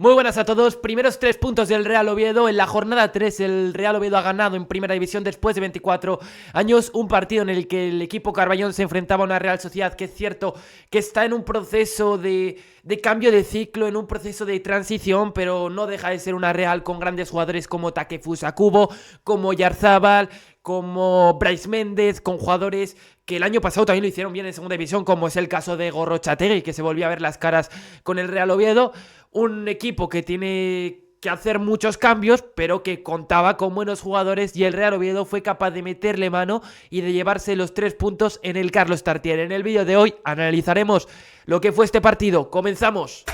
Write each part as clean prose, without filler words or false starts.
Muy buenas a todos, primeros 3 puntos del Real Oviedo. En la jornada 3 el Real Oviedo ha ganado en Primera División después de 24 años. Un partido en el que el equipo Carballón se enfrentaba a una Real Sociedad que es cierto que está en un proceso de cambio de ciclo, en un proceso de transición, pero no deja de ser una Real con grandes jugadores como Takefusa Kubo, como Oyarzábal, como Brais Méndez, con jugadores que el año pasado también lo hicieron bien en Segunda División, como es el caso de Gorrotxategi, que se volvió a ver las caras con el Real Oviedo. Un equipo que tiene que hacer muchos cambios, pero que contaba con buenos jugadores, y el Real Oviedo fue capaz de meterle mano y de llevarse los 3 puntos en el Carlos Tartiere. En el vídeo de hoy analizaremos lo que fue este partido. ¡Comenzamos!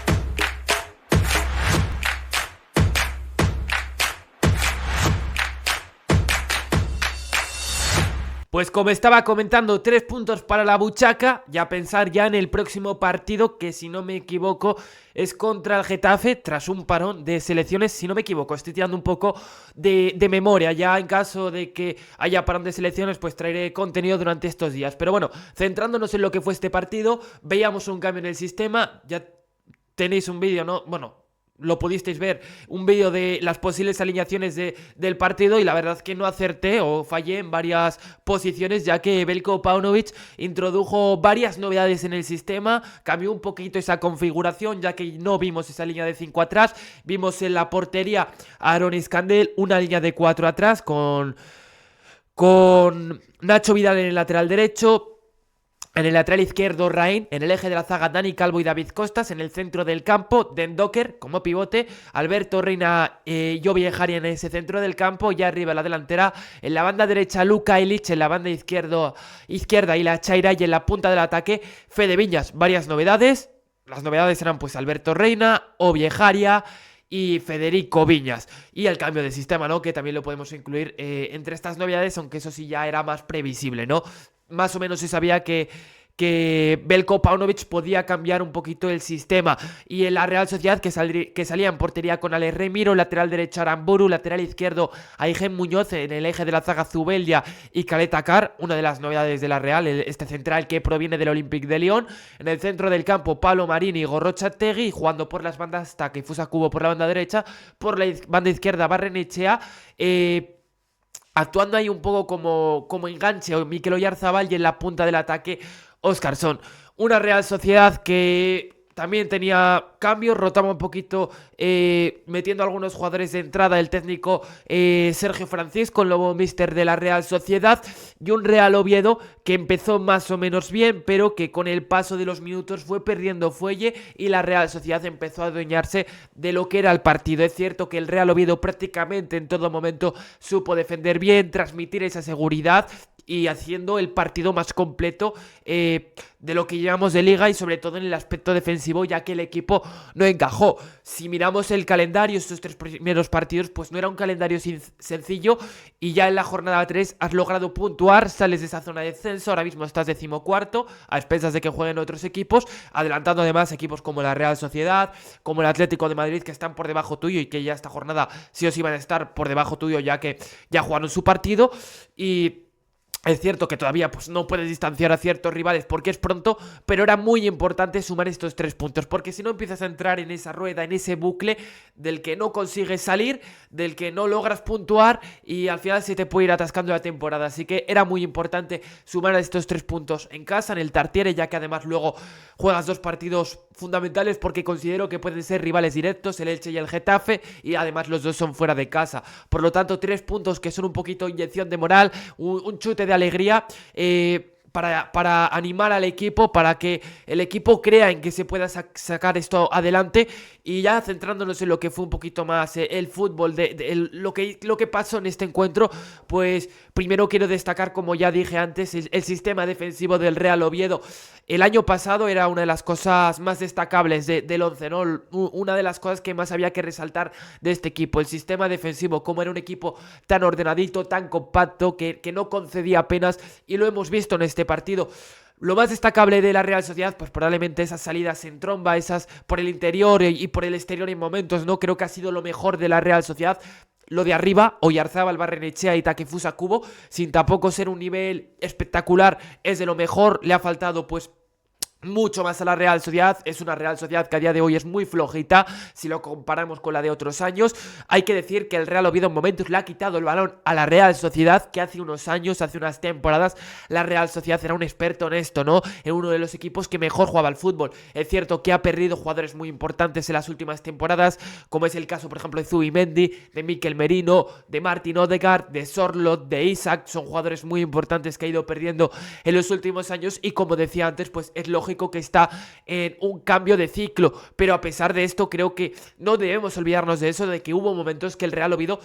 Pues como estaba comentando, 3 puntos para la buchaca, ya pensar ya en el próximo partido, que si no me equivoco es contra el Getafe, tras un parón de selecciones, si no me equivoco. Estoy tirando un poco de memoria, ya en caso de que haya parón de selecciones pues traeré contenido durante estos días. Pero bueno, centrándonos en lo que fue este partido, veíamos un cambio en el sistema, ya tenéis un vídeo, ¿no? Bueno, lo pudisteis ver, un vídeo de las posibles alineaciones del partido, y la verdad que no acerté o fallé en varias posiciones, ya que Veljko Paunovic introdujo varias novedades en el sistema, cambió un poquito esa configuración, ya que no vimos esa línea de 5 atrás, vimos en la portería a Aaron Iskandel una línea de 4 atrás con Nacho Vidal en el lateral derecho. En el lateral izquierdo, Rain. En el eje de la zaga, Dani Calvo y David Costas. En el centro del campo, Den Docker como pivote. Alberto Reina y Jovi Ejaria en ese centro del campo. Y arriba en la delantera, en la banda derecha, Luka Ilic. En la banda izquierda y la Chaira. Y en la punta del ataque, Fede Viñas. Varias novedades. Las novedades eran pues Alberto Reina, Jovi Ejaria y Federico Viñas. Y el cambio de sistema, ¿no? Que también lo podemos incluir entre estas novedades, aunque eso sí ya era más previsible, ¿no? Más o menos se sabía que Veljko Paunovic podía cambiar un poquito el sistema. Y en la Real Sociedad que salía en portería con Alex Remiro, lateral derecho Aramburu, lateral izquierdo Aigen Muñoz, en el eje de la zaga Zubeldia y Caleta Car, una de las novedades de la Real, este central que proviene del Olympique de Lyon. En el centro del campo, Pablo Marini y Gorrotxategi, jugando por las bandas, Takefusa Kubo por la banda derecha, por la banda izquierda Barrenechea, actuando ahí un poco como enganche o Mikel Oyarzábal, y en la punta del ataque Óscarson. Una Real Sociedad que también tenía cambios, rotaba un poquito, metiendo algunos jugadores de entrada, el técnico Sergio Francisco, el nuevo míster de la Real Sociedad, y un Real Oviedo que empezó más o menos bien, pero que con el paso de los minutos fue perdiendo fuelle, y la Real Sociedad empezó a adueñarse de lo que era el partido. Es cierto que el Real Oviedo prácticamente en todo momento supo defender bien, transmitir esa seguridad y haciendo el partido más completo de lo que llevamos de liga, y sobre todo en el aspecto defensivo, ya que el equipo no encajó. Si miramos el calendario, estos 3 primeros partidos, pues no era un calendario sencillo, y ya en la jornada 3 has logrado puntuar, sales de esa zona de descenso, ahora mismo estás 14º, a expensas de que jueguen otros equipos, adelantando además equipos como la Real Sociedad, como el Atlético de Madrid, que están por debajo tuyo y que ya esta jornada sí o sí van a estar por debajo tuyo, ya que ya jugaron su partido. Y es cierto que todavía pues no puedes distanciar a ciertos rivales porque es pronto, pero era muy importante sumar estos 3 puntos, porque si no empiezas a entrar en esa rueda, en ese bucle del que no consigues salir, del que no logras puntuar, y al final se te puede ir atascando la temporada. Así que era muy importante sumar estos 3 puntos en casa, en el Tartiere, ya que además luego juegas 2 partidos fundamentales, porque considero que pueden ser rivales directos, el Elche y el Getafe, y además los dos son fuera de casa. Por lo tanto, 3 puntos que son un poquito inyección de moral, un chute de alegría para animar al equipo, para que el equipo crea en que se pueda sacar esto adelante. Y ya centrándonos en lo que fue un poquito más el fútbol, lo que pasó en este encuentro, pues primero quiero destacar, como ya dije antes, el sistema defensivo del Real Oviedo. El año pasado era una de las cosas más destacables del 11, ¿no? Una de las cosas que más había que resaltar de este equipo, el sistema defensivo, cómo era un equipo tan ordenadito, tan compacto, que no concedía apenas, y lo hemos visto en este partido. Lo más destacable de la Real Sociedad, pues probablemente esas salidas en tromba, esas por el interior y por el exterior en momentos, ¿no? Creo que ha sido lo mejor de la Real Sociedad. Lo de arriba, Oyarzábal, Barrenechea y Takefusa Kubo, sin tampoco ser un nivel espectacular, es de lo mejor. Le ha faltado, pues, mucho más a la Real Sociedad. Es una Real Sociedad que a día de hoy es muy flojita si lo comparamos con la de otros años. Hay que decir que el Real Oviedo en momentos le ha quitado el balón a la Real Sociedad, que hace unos años, hace unas temporadas, la Real Sociedad era un experto en esto, ¿no? En uno de los equipos que mejor jugaba al fútbol. Es cierto que ha perdido jugadores muy importantes en las últimas temporadas, como es el caso, por ejemplo, de Zubimendi, de Mikel Merino, de Martin Odegaard, de Sorloth, de Isaac. Son jugadores muy importantes que ha ido perdiendo en los últimos años y, como decía antes, pues es lógico que está en un cambio de ciclo, pero a pesar de esto creo que no debemos olvidarnos de eso, de que hubo momentos que el Real Oviedo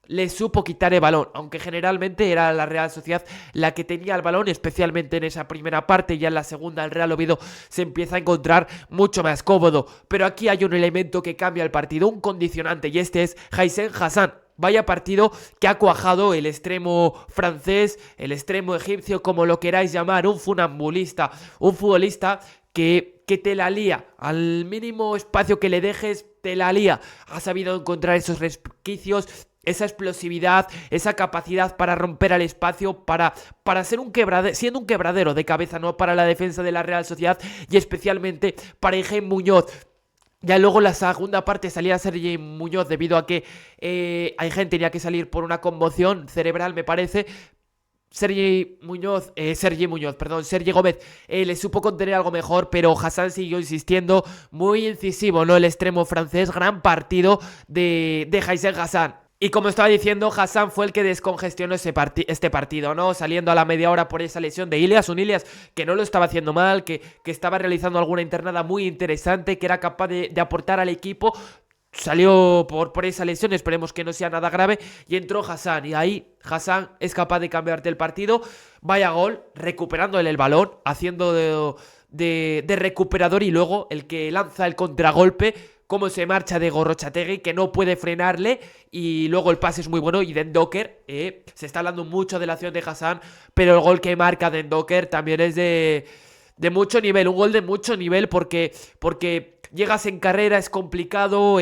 le supo quitar el balón, aunque generalmente era la Real Sociedad la que tenía el balón, especialmente en esa primera parte. Ya en la segunda el Real Oviedo se empieza a encontrar mucho más cómodo, pero aquí hay un elemento que cambia el partido, un condicionante, y este es Hysem Hassan. Vaya partido que ha cuajado el extremo francés, el extremo egipcio, como lo queráis llamar, un funambulista, un futbolista que te la lía. Al mínimo espacio que le dejes, te la lía. Ha sabido encontrar esos resquicios, esa explosividad, esa capacidad para romper al espacio, para ser siendo un quebradero de cabeza, ¿no? Para la defensa de la Real Sociedad y especialmente para Higuaín Muñoz. Ya luego la segunda parte salía Sergi Muñoz debido a que Higuaín tenía que salir por una conmoción cerebral, me parece. Sergi Gómez le supo contener algo mejor, pero Hassan siguió insistiendo, muy incisivo, ¿no? El extremo francés, gran partido de Hysem Hassan. Y como estaba diciendo, Hassan fue el que descongestionó este partido, ¿no? Saliendo a la media hora por esa lesión de Ilias, un Ilias que no lo estaba haciendo mal, que estaba realizando alguna internada muy interesante, que era capaz de aportar al equipo. Salió por esa lesión, esperemos que no sea nada grave, y entró Hassan, y ahí Hassan es capaz de cambiarte el partido. Vaya gol, recuperándole el balón, haciendo de recuperador, y luego el que lanza el contragolpe, cómo se marcha de Gorrotxategi, que no puede frenarle, y luego el pase es muy bueno. Y Dendoker, se está hablando mucho de la acción de Hassan, pero el gol que marca Dendoker también es de mucho nivel, un gol de mucho nivel, porque llegas en carrera, es complicado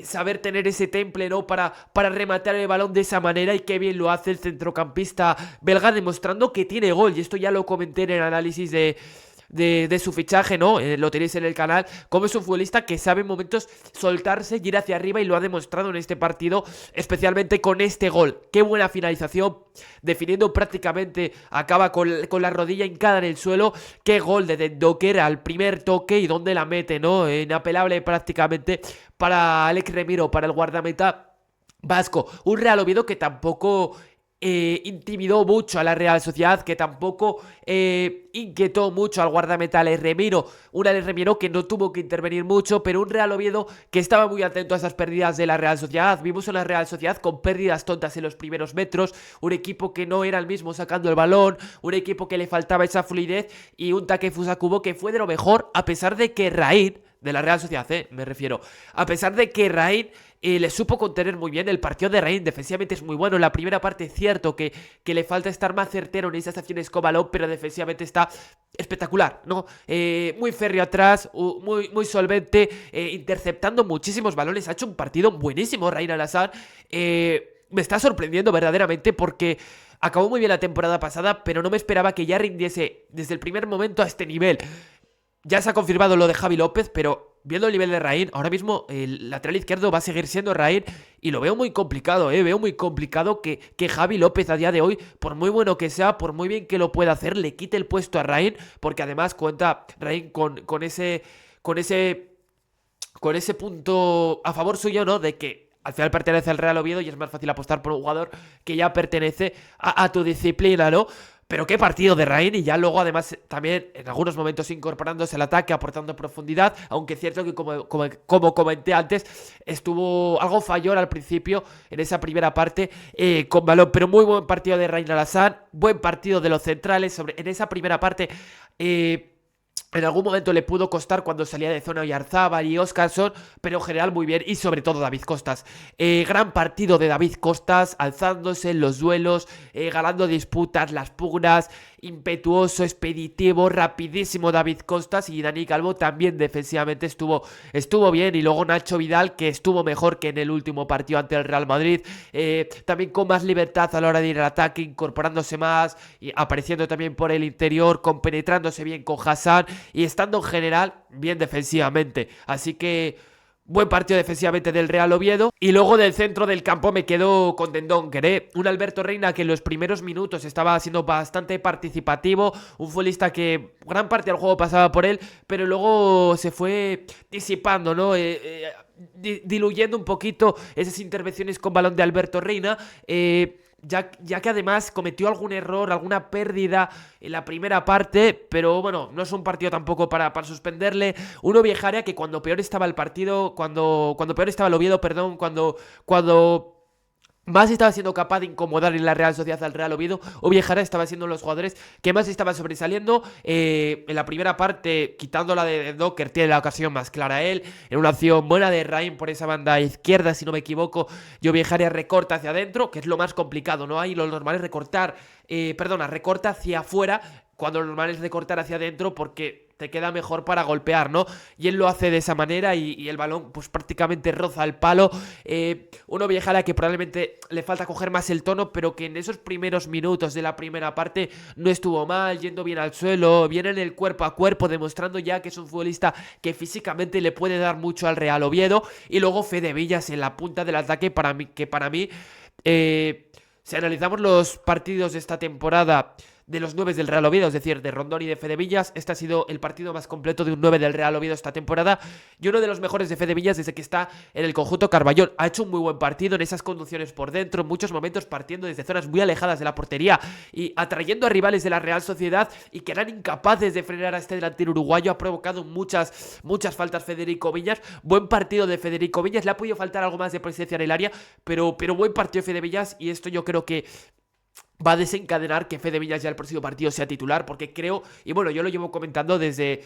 saber tener ese temple, ¿no? Para rematar el balón de esa manera, y qué bien lo hace el centrocampista belga, demostrando que tiene gol. Y esto ya lo comenté en el análisis de su fichaje, ¿no? Lo tenéis en el canal, como es un futbolista que sabe en momentos soltarse y ir hacia arriba, y lo ha demostrado en este partido, especialmente con este gol. Qué buena finalización, definiendo prácticamente, acaba con la rodilla hincada en el suelo. Qué gol de Dendoker al primer toque, y dónde la mete, ¿no? Inapelable prácticamente para Alex Remiro, para el guardameta vasco. Un Real Oviedo que tampoco intimidó mucho a la Real Sociedad, que tampoco inquietó mucho al guardameta Alex Remiro. Un Alex Remiro que no tuvo que intervenir mucho, pero un Real Oviedo que estaba muy atento a esas pérdidas de la Real Sociedad. Vimos una Real Sociedad con pérdidas tontas en los primeros metros, un equipo que no era el mismo sacando el balón, un equipo que le faltaba esa fluidez, y un Takefusa Kubo que fue de lo mejor, a pesar de que Raín, de la Real Sociedad, me refiero, a pesar de que Raín le supo contener muy bien. El partido de Raín defensivamente es muy bueno. En la primera parte es cierto que le falta estar más certero en esas acciones con balón, pero defensivamente está espectacular, ¿no? Muy férreo atrás, muy solvente, interceptando muchísimos balones. Ha hecho un partido buenísimo Raín Alassane. Me está sorprendiendo verdaderamente, porque acabó muy bien la temporada pasada, pero no me esperaba que ya rindiese desde el primer momento a este nivel. Ya se ha confirmado lo de Javi López, pero viendo el nivel de Raín, ahora mismo el lateral izquierdo va a seguir siendo Raín, y lo veo muy complicado, veo muy complicado que Javi López a día de hoy, por muy bueno que sea, por muy bien que lo pueda hacer, le quite el puesto a Raín, porque además cuenta Raín con ese punto a favor suyo, ¿no? De que al final pertenece al Real Oviedo y es más fácil apostar por un jugador que ya pertenece a tu disciplina, ¿no? Pero qué partido de Raín, y ya luego además también en algunos momentos incorporándose al ataque, aportando profundidad, aunque es cierto que como comenté antes, estuvo algo fallón al principio en esa primera parte con balón. Pero muy buen partido de Raín Alassane, buen partido de los centrales. En esa primera parte en algún momento le pudo costar cuando salía de zona Oyarzábal y Óscarson, pero en general muy bien, y sobre todo David Costas. Gran partido de David Costas, alzándose en los duelos, ganando disputas, las pugnas, impetuoso, expeditivo, rapidísimo David Costas. Y Dani Calvo también defensivamente estuvo bien, y luego Nacho Vidal, que estuvo mejor que en el último partido ante el Real Madrid, también con más libertad a la hora de ir al ataque, incorporándose más y apareciendo también por el interior, compenetrándose bien con Hassan. atacaban y estando en general bien defensivamente. Así que buen partido defensivamente del Real Oviedo. Y luego del centro del campo me quedo con Dendoncker, ¿eh? Un Alberto Reina que en los primeros minutos estaba siendo bastante participativo. Un futbolista que gran parte del juego pasaba por él, pero luego se fue disipando, ¿no? Diluyendo un poquito esas intervenciones con balón de Alberto Reina. Ya que además cometió algún error, alguna pérdida en la primera parte, pero bueno, no es un partido tampoco para suspenderle. Uno Viejaria que cuando peor estaba el partido, cuando peor estaba el Oviedo, perdón, cuando más estaba siendo capaz de incomodar en la Real Sociedad al Real Oviedo, o Viejara estaba siendo los jugadores que más estaban sobresaliendo. En la primera parte, quitando la de Docker, tiene la ocasión más clara él, en una acción buena de Rain por esa banda izquierda, si no me equivoco. Yo Viejaria recorta hacia adentro, que es lo más complicado, ¿no? Ahí lo normal es recortar, recorta hacia afuera, cuando lo normal es recortar hacia adentro porque te queda mejor para golpear, ¿no? Y él lo hace de esa manera y el balón pues prácticamente roza el palo. Uno Viejara que probablemente le falta coger más el tono, pero que en esos primeros minutos de la primera parte no estuvo mal, yendo bien al suelo, bien en el cuerpo a cuerpo, demostrando ya que es un futbolista que físicamente le puede dar mucho al Real Oviedo. Y luego Fede Villas en la punta del ataque, para mí, si analizamos los partidos de esta temporada de los 9 del Real Oviedo, es decir, de Rondón y de Fede Villas, este ha sido el partido más completo de un 9 del Real Oviedo esta temporada y uno de los mejores de Fede Villas desde que está en el conjunto Carballón. Ha hecho un muy buen partido en esas conducciones por dentro, en muchos momentos partiendo desde zonas muy alejadas de la portería y atrayendo a rivales de la Real Sociedad y que eran incapaces de frenar a este delantero uruguayo. Ha provocado muchas faltas Federico Viñas. Buen partido de Federico Viñas, le ha podido faltar algo más de presencia en el área, pero buen partido de Fede Villas, y esto yo creo que va a desencadenar que Fede Villas ya el próximo partido sea titular, porque creo, y bueno, yo lo llevo comentando durante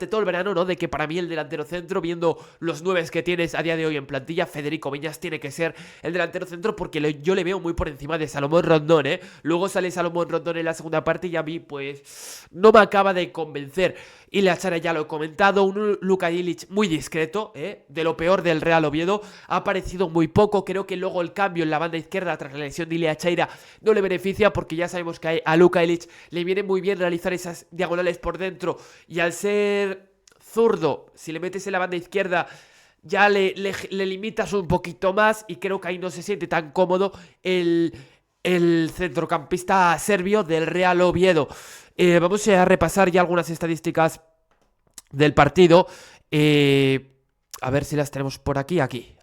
todo el verano, ¿no? De que para mí el delantero centro, viendo los 9 que tienes a día de hoy en plantilla, Federico Viñas tiene que ser el delantero centro, porque yo le veo muy por encima de Salomón Rondón, ¿eh? Luego sale Salomón Rondón en la segunda parte y a mí, pues, no me acaba de convencer. Y la Chara ya lo he comentado, un Luka Ilić muy discreto, de lo peor del Real Oviedo, ha aparecido muy poco. Creo que luego el cambio en la banda izquierda tras la lesión de Ilia Chaira no le beneficia, porque ya sabemos que a Luka Ilić le viene muy bien realizar esas diagonales por dentro, y al ser zurdo, si le metes en la banda izquierda ya le limitas un poquito más, y creo que ahí no se siente tan cómodo el centrocampista serbio del Real Oviedo. Vamos a repasar ya algunas estadísticas del partido. A ver si las tenemos por aquí. Aquí.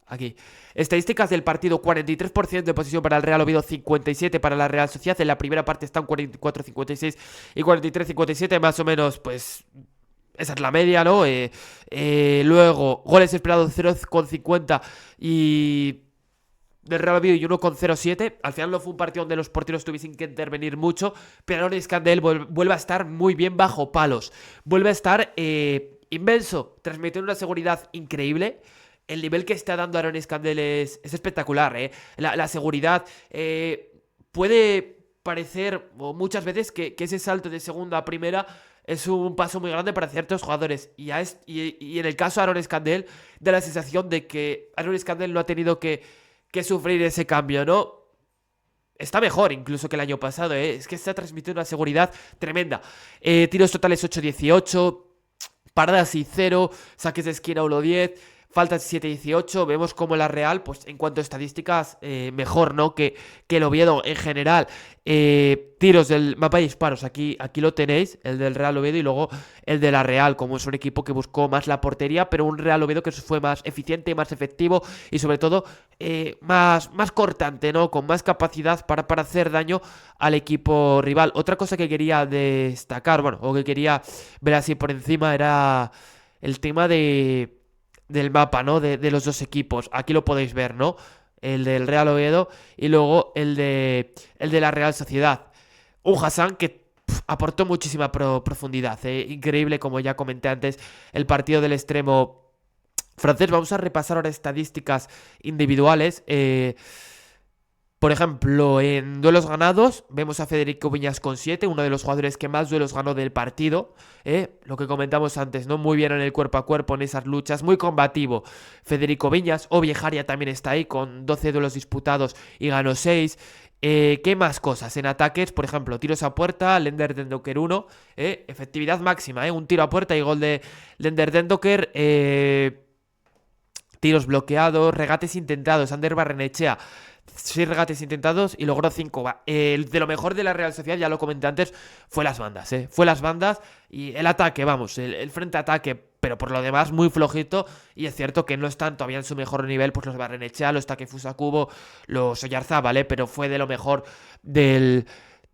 Estadísticas del partido: 43% de posesión para el Real Oviedo, 57% para la Real Sociedad. En la primera parte están 44-56 y 43-57, más o menos, pues esa es la media, ¿no? Luego, goles esperados 0,50 y del Real Oviedo y 1,07. Al final no fue un partido donde los porteros tuviesen que intervenir mucho, pero Aronis Candel vuelve a estar muy bien bajo palos. Vuelve a estar inmenso, transmitiendo una seguridad increíble. El nivel que está dando Aronis Candel es espectacular, ¿eh? La seguridad puede parecer muchas veces que ese salto de segunda a primera es un paso muy grande para ciertos jugadores. Y en el caso de Aronis Candel, da la sensación de que Aronis Candel no ha tenido que sufrir ese cambio, ¿no? Está mejor incluso que el año pasado, ¿eh? Es que está transmitiendo una seguridad tremenda. Tiros totales 8-18, paradas y 0, saques de esquina 1-10, faltas 7-18. Vemos como la Real, pues en cuanto a estadísticas, mejor, ¿no? Que el Oviedo en general. Tiros del mapa de disparos, aquí lo tenéis, el del Real Oviedo, y luego el de la Real, como es un equipo que buscó más la portería, pero un Real Oviedo que fue más eficiente, más efectivo y sobre todo más cortante, ¿no? Con más capacidad para hacer daño al equipo rival. Otra cosa que quería destacar, bueno, o que quería ver así por encima, era el tema del mapa, ¿no? De los dos equipos. Aquí lo podéis ver, ¿no? El del Real Oviedo y luego el de la Real Sociedad. Un Hassan que aportó muchísima profundidad, increíble, como ya comenté antes, el partido del extremo francés. Vamos a repasar ahora estadísticas individuales. Por ejemplo, en duelos ganados, vemos a Federico Viñas con 7, uno de los jugadores que más duelos ganó del partido. Lo que comentamos antes, ¿no? Muy bien en el cuerpo a cuerpo, en esas luchas, muy combativo. Federico Viñas, o Viejaria también está ahí, con 12 duelos disputados y ganó 6. ¿Qué más cosas? En ataques, por ejemplo, tiros a puerta, Lender Dendoker 1, efectividad máxima, un tiro a puerta y gol de Lender Dendoker. Tiros bloqueados, regates intentados, Ander Barrenechea 6 regates intentados y logró 5. De lo mejor de la Real Sociedad, ya lo comenté antes, fue las bandas, fue las bandas y el ataque, vamos, el frente ataque, pero por lo demás muy flojito. Y es cierto que no están todavía en su mejor nivel, pues los Barrenechea, los Takefusa Kubo, los Oyarzábal, pero fue de lo mejor del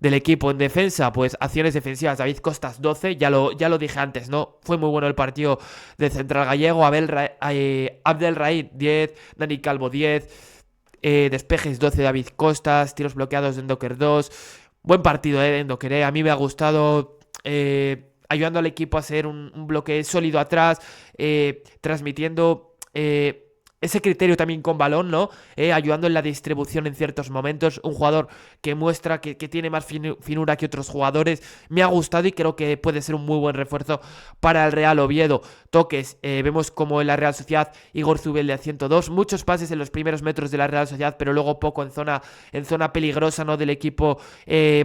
equipo. En defensa, pues acciones defensivas, David Costas 12, ya lo dije antes, ¿no? Fue muy bueno el partido de central gallego. Abdelraid 10, Dani Calvo 10, despejes 12 David Costas, tiros bloqueados de Endoker 2. Buen partido de Endoker, a mí me ha gustado, ayudando al equipo a ser un bloque sólido atrás, transmitiendo ese criterio también con balón, ¿no? Ayudando en la distribución en ciertos momentos. Un jugador que muestra que tiene más finura que otros jugadores. Me ha gustado y creo que puede ser un muy buen refuerzo para el Real Oviedo. Toques, vemos como en la Real Sociedad Igor Zubel de 102. Muchos pases en los primeros metros de la Real Sociedad, pero luego poco en zona peligrosa, ¿no? Del equipo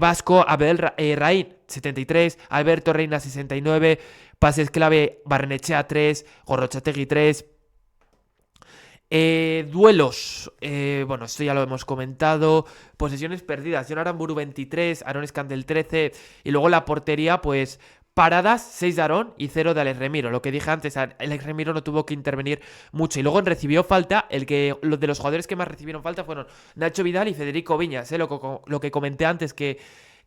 vasco. Abel Raín 73, Alberto Reina 69, pases clave Barrenechea 3, Gorrochategui 3. Duelos, bueno, esto ya lo hemos comentado. Posesiones perdidas, Jon Aramburu 23, Aaron Escandel 13. Y luego la portería, pues paradas, 6 de Aarón y 0 de Alex Remiro. Lo que dije antes, Alex Remiro no tuvo que intervenir mucho. Y luego recibió falta, los de los jugadores que más recibieron falta fueron Nacho Vidal y Federico Viñas, lo que comenté antes, que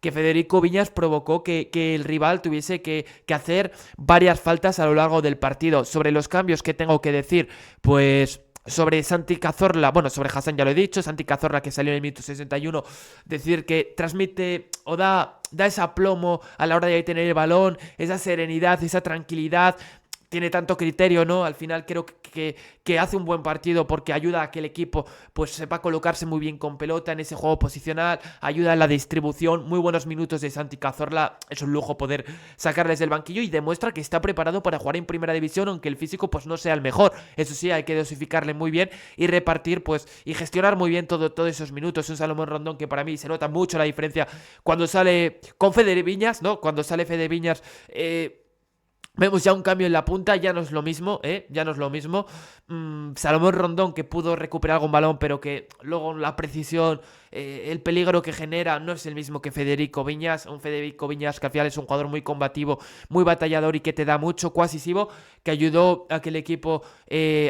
Federico Viñas provocó que el rival tuviese que hacer varias faltas a lo largo del partido. Sobre los cambios, ¿qué tengo que decir? Pues sobre Santi Cazorla, bueno, sobre Hassan ya lo he dicho, Santi Cazorla que salió en el minuto 61, decir que transmite o da ese aplomo a la hora de tener el balón, esa serenidad, esa tranquilidad. Tiene tanto criterio, ¿no? Al final creo que hace un buen partido porque ayuda a que el equipo pues sepa colocarse muy bien con pelota en ese juego posicional, ayuda en la distribución. Muy buenos minutos de Santi Cazorla, es un lujo poder sacarles del banquillo y demuestra que está preparado para jugar en primera división, aunque el físico pues no sea el mejor. Eso sí, hay que dosificarle muy bien y repartir pues y gestionar muy bien todos esos minutos. Un Salomón Rondón que para mí se nota mucho la diferencia cuando sale con Fede Viñas, ¿no? Cuando sale Fede Viñas, vemos ya un cambio en la punta, ya no es lo mismo, ya no es lo mismo. Salomón Rondón que pudo recuperar algún balón, pero que luego la precisión, el peligro que genera no es el mismo que Federico Viñas. Un Federico Viñas que al final es un jugador muy combativo, muy batallador y que te da mucho, cohesivo, que ayudó a que el equipo,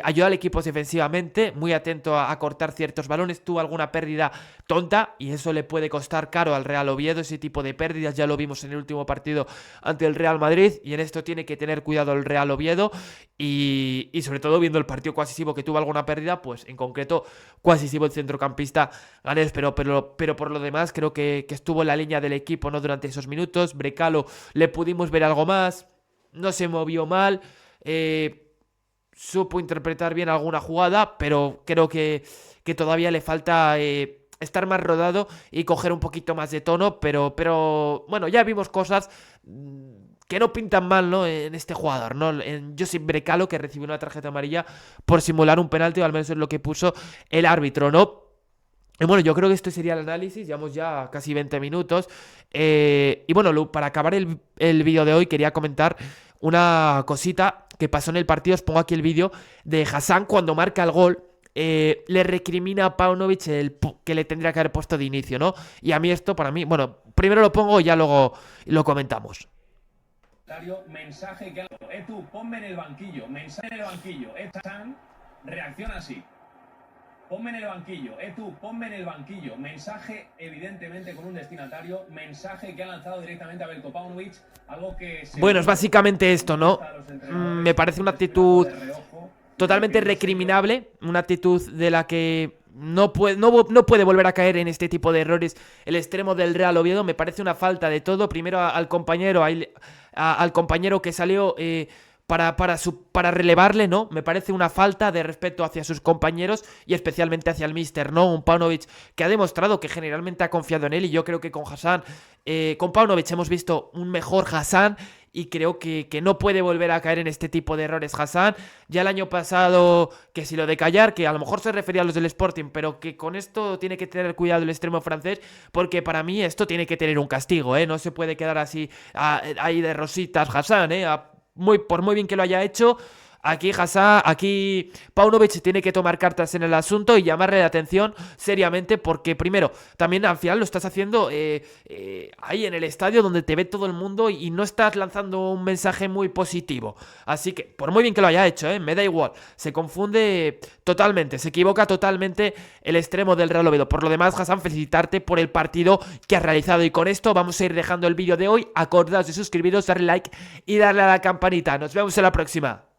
ayudó al equipo defensivamente, muy atento a cortar ciertos balones. Tuvo alguna pérdida tonta y eso le puede costar caro al Real Oviedo. Ese tipo de pérdidas ya lo vimos en el último partido ante el Real Madrid y en esto tiene que tener cuidado el Real Oviedo y sobre todo viendo el partido cohesivo que tuvo alguna pérdida, pues en concreto cohesivo el centrocampista ganés, pero por lo demás creo que estuvo en la línea del equipo, ¿no? Durante esos minutos. Brecalo le pudimos ver algo más, no se movió mal, supo interpretar bien alguna jugada, pero creo que todavía le falta estar más rodado y coger un poquito más de tono, pero bueno, ya vimos cosas que no pintan mal, ¿no? En este jugador, ¿no? En Josip Brecalo, que recibió una tarjeta amarilla por simular un penalti, o al menos es lo que puso el árbitro, ¿no? Y bueno, yo creo que esto sería el análisis, llevamos ya casi 20 minutos. Y bueno, para acabar el vídeo de hoy quería comentar una cosita que pasó en el partido. Os pongo aquí el vídeo de Hassan cuando marca el gol. Le recrimina a Paunovic que le tendría que haber puesto de inicio, ¿no? Y a mí esto, para mí, bueno, primero lo pongo y ya luego lo comentamos. Mensaje que tú, ponme en el banquillo, mensaje en el banquillo, Hassan reacciona así. Ponme en el banquillo, tú, ponme en el banquillo. Mensaje, evidentemente, con un destinatario. Mensaje que ha lanzado directamente a Veljko Paunovic. Algo que... Bueno, es básicamente esto, ¿no? Me parece una actitud totalmente recriminable. Una actitud de la que no puede volver a caer en este tipo de errores el extremo del Real Oviedo. Me parece una falta de todo. Primero al compañero que salió... para relevarle, ¿no? Me parece una falta de respeto hacia sus compañeros y especialmente hacia el míster, ¿no? Un Paunovic que ha demostrado que generalmente ha confiado en él y yo creo que con Hassan, con Paunovic hemos visto un mejor Hassan y creo que no puede volver a caer en este tipo de errores Hassan. Ya el año pasado, que si lo de callar, que a lo mejor se refería a los del Sporting, pero que con esto tiene que tener cuidado el extremo francés, porque para mí esto tiene que tener un castigo, ¿eh? No se puede quedar así ahí de rositas Hassan, ¿eh? Por muy bien que lo haya hecho, aquí Paunovic tiene que tomar cartas en el asunto y llamarle la atención seriamente porque primero, también al final lo estás haciendo ahí en el estadio donde te ve todo el mundo y no estás lanzando un mensaje muy positivo. Así que, por muy bien que lo haya hecho, me da igual, se confunde totalmente, se equivoca totalmente el extremo del Real Oviedo. Por lo demás, Hassan, felicitarte por el partido que has realizado y con esto vamos a ir dejando el vídeo de hoy. Acordaos de suscribiros, darle like y darle a la campanita. Nos vemos en la próxima.